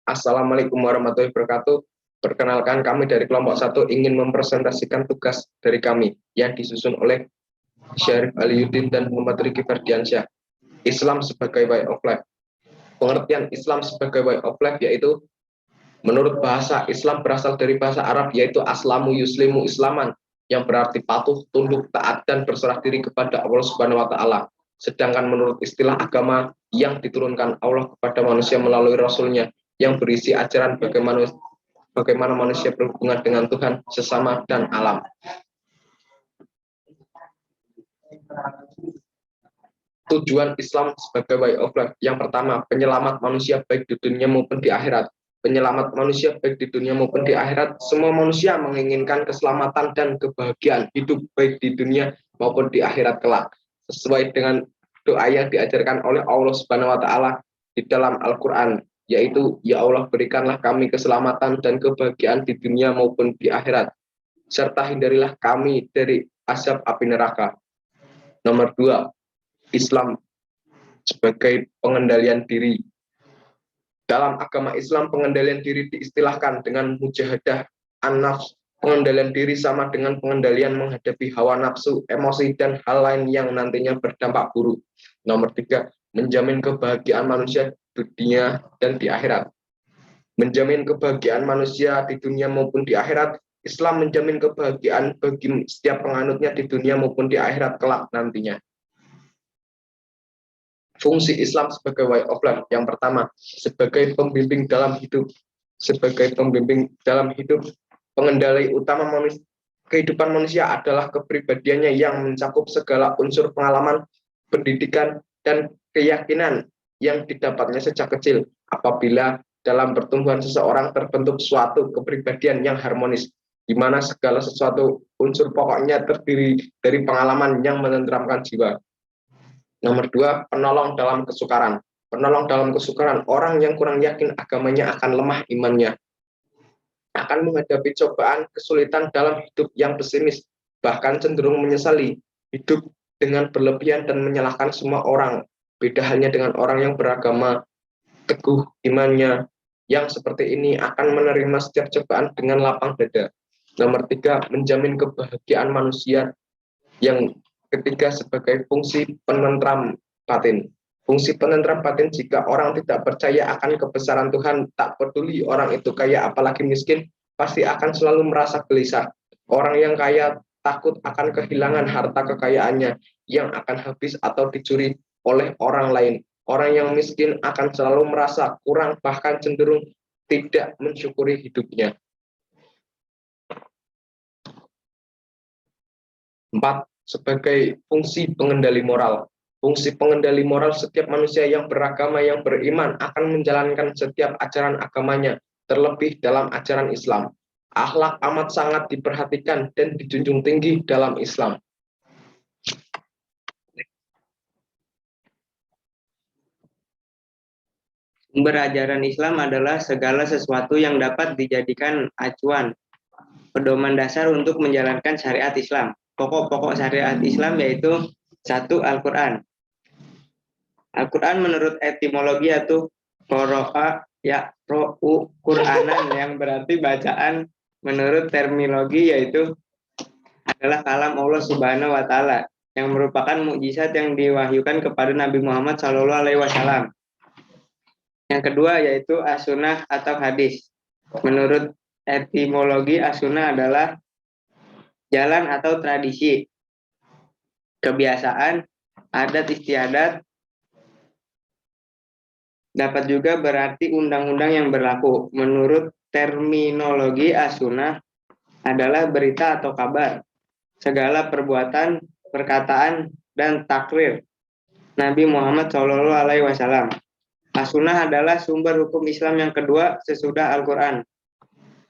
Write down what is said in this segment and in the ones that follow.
Assalamualaikum warahmatullahi wabarakatuh. Perkenalkan, kami dari kelompok 1 ingin mempresentasikan tugas dari kami yang disusun oleh Syarif Aliyuddin dan Muhammad Riki Ferdiansyah. Islam sebagai way of life. Pengertian Islam sebagai way of life yaitu menurut bahasa Islam berasal dari bahasa Arab yaitu aslamu yuslimu islaman, yang berarti patuh, tunduk, taat, dan berserah diri kepada Allah Subhanahu wa Ta'ala. Sedangkan menurut istilah agama yang diturunkan Allah kepada manusia melalui Rasul-Nya yang berisi ajaran bagaimana manusia berhubungan dengan Tuhan, sesama, dan alam. Tujuan Islam sebagai way of life. Yang pertama, penyelamat manusia baik di dunia maupun di akhirat. Penyelamat manusia baik di dunia maupun di akhirat. Semua manusia menginginkan keselamatan dan kebahagiaan hidup baik di dunia maupun di akhirat kelak, sesuai dengan doa yang diajarkan oleh Allah Subhanahu wa Ta'ala di dalam Al-Qur'an, yaitu ya Allah, berikanlah kami keselamatan dan kebahagiaan di dunia maupun di akhirat, serta hindarilah kami dari azab api neraka. Nomor 2, Islam sebagai pengendalian diri. Dalam agama Islam, pengendalian diri diistilahkan dengan mujahadah an-nafs. Pengendalian diri sama dengan pengendalian menghadapi hawa nafsu, emosi, dan hal lain yang nantinya berdampak buruk. Nomor 3, menjamin kebahagiaan manusia di dunia dan di akhirat. Menjamin kebahagiaan manusia di dunia maupun di akhirat. Islam menjamin kebahagiaan bagi setiap penganutnya di dunia maupun di akhirat kelak nantinya. Fungsi Islam sebagai way of life. Yang pertama, sebagai pembimbing dalam hidup. Sebagai pembimbing dalam hidup, pengendali utama kehidupan manusia adalah kepribadiannya yang mencakup segala unsur pengalaman, pendidikan, dan keyakinan yang didapatnya sejak kecil. Apabila dalam pertumbuhan seseorang terbentuk suatu kepribadian yang harmonis, di mana segala sesuatu unsur pokoknya terdiri dari pengalaman yang menenteramkan jiwa. Nomor 2, penolong dalam kesukaran. Penolong dalam kesukaran, orang yang kurang yakin agamanya akan lemah imannya, akan menghadapi cobaan, kesulitan dalam hidup yang pesimis, bahkan cenderung menyesali hidup dengan berlebihan dan menyalahkan semua orang. Beda halnya dengan orang yang beragama teguh imannya, yang seperti ini akan menerima setiap cobaan dengan lapang dada. Nomor 3, menjamin kebahagiaan manusia. Yang ketiga, sebagai fungsi penentram batin. Fungsi penentram batin, jika orang tidak percaya akan kebesaran Tuhan, tak peduli orang itu kaya apalagi miskin, pasti akan selalu merasa gelisah. Orang yang kaya takut akan kehilangan harta kekayaannya yang akan habis atau dicuri oleh orang lain. Orang yang miskin akan selalu merasa kurang, bahkan cenderung tidak mensyukuri hidupnya. 4, sebagai fungsi pengendali moral. Fungsi pengendali moral, setiap manusia yang beragama, yang beriman akan menjalankan setiap ajaran agamanya, terlebih dalam ajaran Islam. Akhlak amat sangat diperhatikan dan dijunjung tinggi dalam Islam. Sumber ajaran Islam adalah segala sesuatu yang dapat dijadikan acuan, pedoman dasar untuk menjalankan syariat Islam. Pokok-pokok syariat Islam yaitu 1. Al-Quran. Al-Quran menurut etimologi yaitu qara'a yaqra'u Qur'anan, yang berarti bacaan. Menurut terminologi yaitu adalah kalam Allah Subhanahu wa Ta'ala, yang merupakan mukjizat yang diwahyukan kepada Nabi Muhammad SAW. Yang kedua yaitu as-sunnah atau hadis. Menurut etimologi, as-sunnah adalah jalan atau tradisi, kebiasaan, adat istiadat. Dapat juga berarti undang-undang yang berlaku. Menurut terminologi, as-sunnah adalah berita atau kabar, segala perbuatan, perkataan, dan takrir Nabi Muhammad SAW. As-sunnah adalah sumber hukum Islam yang kedua sesudah Al-Quran.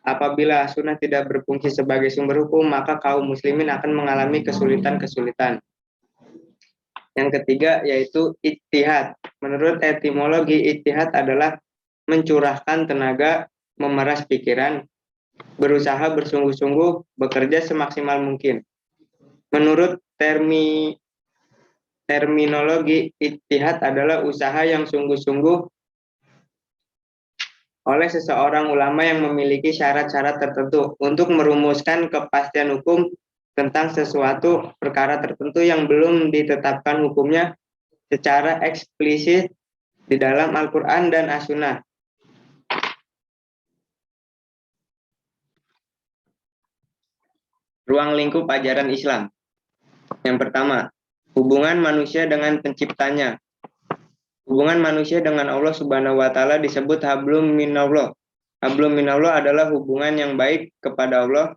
Apabila as-sunnah tidak berfungsi sebagai sumber hukum, maka kaum muslimin akan mengalami kesulitan-kesulitan. Yang ketiga yaitu ijtihad. Menurut etimologi, ijtihad adalah mencurahkan tenaga, memeras pikiran, berusaha bersungguh-sungguh, bekerja semaksimal mungkin. Menurut terminologi ijtihad adalah usaha yang sungguh-sungguh oleh seseorang ulama yang memiliki syarat-syarat tertentu untuk merumuskan kepastian hukum tentang sesuatu perkara tertentu yang belum ditetapkan hukumnya secara eksplisit di dalam Al-Quran dan As-Sunnah. Ruang lingkup ajaran Islam. Yang pertama, hubungan manusia dengan penciptanya. Hubungan manusia dengan Allah Subhanahu wa taala disebut hablum minallah. Hablum minallah adalah hubungan yang baik kepada Allah,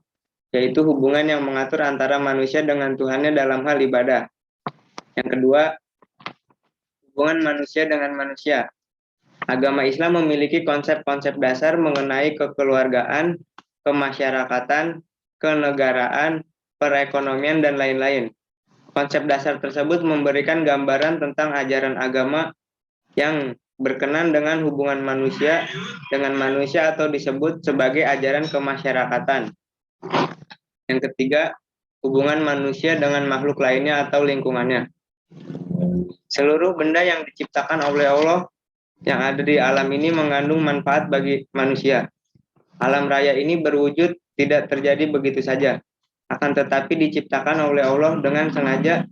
yaitu hubungan yang mengatur antara manusia dengan Tuhannya dalam hal ibadah. Yang kedua, hubungan manusia dengan manusia. Agama Islam memiliki konsep-konsep dasar mengenai kekeluargaan, kemasyarakatan, kenegaraan, perekonomian, dan lain-lain. Konsep dasar tersebut memberikan gambaran tentang ajaran agama yang berkenan dengan hubungan manusia dengan manusia atau disebut sebagai ajaran kemasyarakatan. Yang ketiga, hubungan manusia dengan makhluk lainnya atau lingkungannya. Seluruh benda yang diciptakan oleh Allah yang ada di alam ini mengandung manfaat bagi manusia. Alam raya ini berwujud tidak terjadi begitu saja, akan tetapi diciptakan oleh Allah dengan sengaja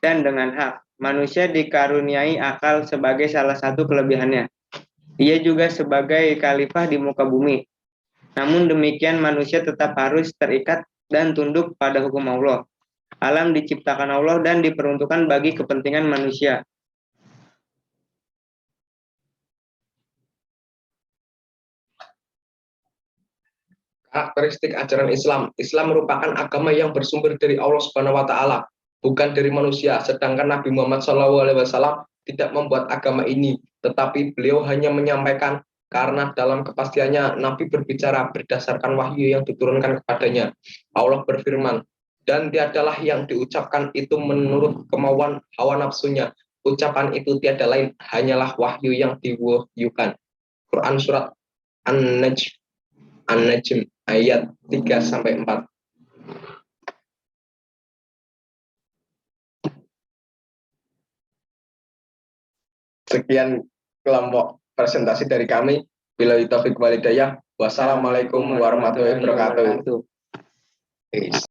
dan dengan hak. Manusia dikaruniai akal sebagai salah satu kelebihannya. Ia juga sebagai khalifah di muka bumi. Namun demikian manusia tetap harus terikat dan tunduk pada hukum Allah. Alam diciptakan Allah dan diperuntukkan bagi kepentingan manusia. Karakteristik ajaran Islam. Islam merupakan agama yang bersumber dari Allah Subhanahu wa taala, bukan dari manusia. Sedangkan Nabi Muhammad SAW tidak membuat agama ini, tetapi beliau hanya menyampaikan karena dalam kepastiannya Nabi berbicara berdasarkan wahyu yang diturunkan kepadanya. Allah berfirman, dan tiadalah yang diucapkan itu menurut kemauan hawa nafsunya. Ucapan itu tiada lain, hanyalah wahyu yang diwahyukan. Quran surat An-Najm ayat 3-4. Sekian kelompok presentasi dari kami. Billahi taufiq wal hidayah. Wassalamualaikum warahmatullahi wabarakatuh.